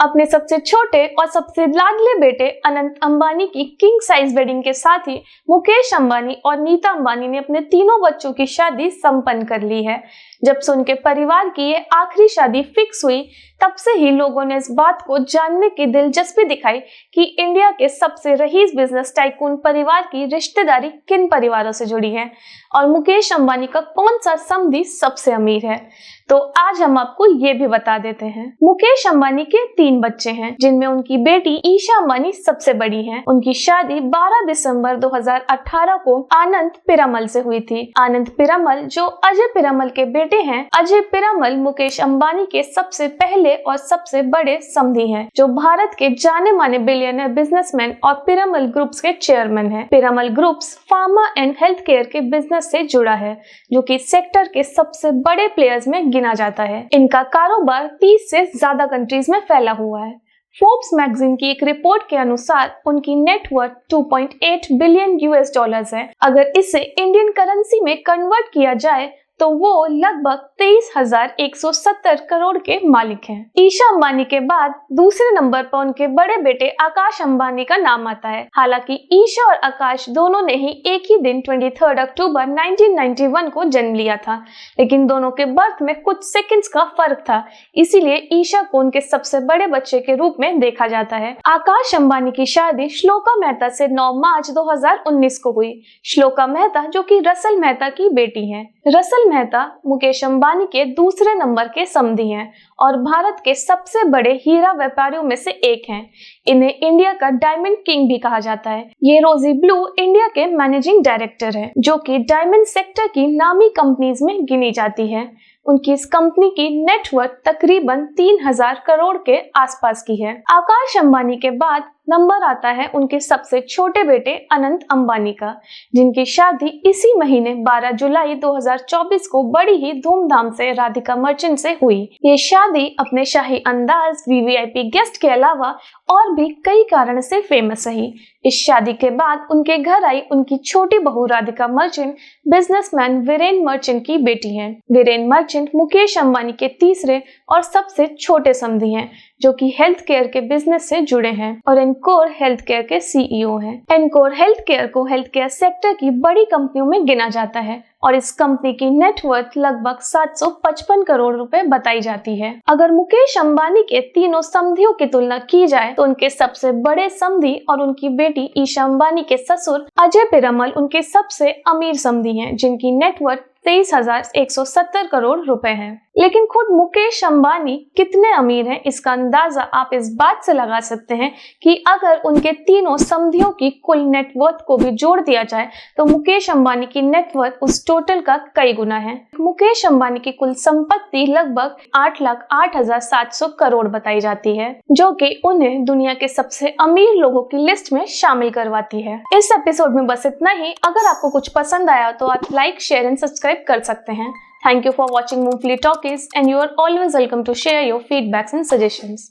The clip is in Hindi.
अपने सबसे छोटे और सबसे लाडले बेटे अनंत अंबानी की किंग साइज वेडिंग के साथ ही मुकेश अंबानी और नीता अंबानी ने अपने तीनों बच्चों की शादी संपन्न कर ली है। जब से उनके परिवार की ये आखिरी शादी फिक्स हुई, तब से ही लोगों ने इस बात को जानने की दिलचस्पी दिखाई कि इंडिया के सबसे रईस बिजनेस टाइकून परिवार की रिश्तेदारी किन परिवारों से जुड़ी है और मुकेश अंबानी का कौन सा समधी सबसे अमीर है। तो आज हम आपको ये भी बता देते हैं। मुकेश अंबानी के 3 बच्चे हैं, जिनमें उनकी बेटी ईशा अंबानी सबसे बड़ी है। उनकी शादी 12 दिसंबर 2018 को आनंद पीरामल से हुई थी। आनंद पीरामल जो अजय पीरामल के बेटे हैं। अजय पीरामल मुकेश अंबानी के सबसे पहले और सबसे बड़े समधी हैं, जो भारत के जाने माने बिलियनर बिजनेसमैन और पीरामल ग्रुप्स के चेयरमैन हैं। Piramal groups pharma and health care के बिजनेस से जुड़ा है, जो कि सेक्टर के सबसे बड़े प्लेयर्स में गिना जाता है। इनका कारोबार 30 से ज्यादा कंट्रीज में फैला हुआ है। फोर्ब्स मैगजीन की एक रिपोर्ट के अनुसार उनकी नेटवर्थ 2.8 बिलियन US$ है। अगर इसे इंडियन करेंसी में कन्वर्ट किया जाए तो वो लगभग 23,170 करोड़ के मालिक हैं। ईशा अंबानी के बाद दूसरे नंबर पर उनके बड़े बेटे आकाश अंबानी का नाम आता है। हालांकि ईशा और आकाश दोनों ने ही एक ही दिन 23 अक्टूबर 1991 को जन्म लिया था, लेकिन दोनों के बर्थ में कुछ सेकंड्स का फर्क था, इसीलिए ईशा को उनके सबसे बड़े बच्चे के रूप में देखा जाता है। आकाश अंबानी की शादी श्लोका मेहता से 9 मार्च 2019 को हुई। श्लोका मेहता जो कि रसल मेहता की बेटी है। रसल मेहता मुकेश अंबानी के दूसरे नंबर के समधी हैं और भारत के सबसे बड़े हीरा व्यापारियों में से एक हैं। इन्हें इंडिया का डायमंड किंग भी कहा जाता है। ये रोजी ब्लू इंडिया के मैनेजिंग डायरेक्टर हैं, जो कि डायमंड सेक्टर की नामी कंपनीज में गिनी जाती है। उनकी इस कंपनी की नेटवर्थ तकरीबन 3,000 करोड़ के आसपास की है। आकाश अंबानी के बाद नंबर आता है उनके सबसे छोटे बेटे अनंत अंबानी का, जिनकी शादी इसी महीने 12 जुलाई 2024 को बड़ी ही धूमधाम से राधिका मर्चेंट से हुई। ये शादी अपने शाही अंदाज, VVIP गेस्ट के अलावा और भी कई कारण से फेमस रही। इस शादी के बाद उनके घर आई उनकी छोटी बहू राधिका मर्चेंट, बिजनेसमैन वीरेन मर्चेंट की बेटी हैं। वीरेन मर्चेंट मुकेश अंबानी के तीसरे और सबसे छोटे समधी हैं, जो कि हेल्थ केयर के बिजनेस से जुड़े हैं और एनकोर हेल्थ केयर के CEO हैं। एनकोर हेल्थ केयर को हेल्थ केयर सेक्टर की बड़ी कंपनियों में गिना जाता है और इस कंपनी की नेटवर्थ लगभग 755 करोड़ रुपए बताई जाती है। अगर मुकेश अंबानी के तीनों समधियों की तुलना की जाए तो उनके सबसे बड़े समधी और उनकी बेटी ईशा अंबानी के ससुर अजय पीरामल उनके सबसे अमीर समधी हैं, जिनकी नेटवर्थ 23,170 करोड़ रुपए है। लेकिन खुद मुकेश अंबानी कितने अमीर हैं, इसका अंदाजा आप इस बात से लगा सकते हैं कि अगर उनके तीनों समधियों की कुल नेटवर्थ को भी जोड़ दिया जाए तो मुकेश अंबानी की नेटवर्थ उस टोटल का कई गुना है। मुकेश अंबानी की कुल संपत्ति लगभग 8,08,700 करोड़ बताई जाती है, जो कि उन्हें दुनिया के सबसे अमीर लोगों की लिस्ट में शामिल करवाती है। इस एपिसोड में बस इतना ही। अगर आपको कुछ पसंद आया तो आप लाइक, शेयर एंड सब्सक्राइब कर सकते हैं। Thank you for watching Moonfully Talkies, and you are always welcome to share your feedbacks and suggestions.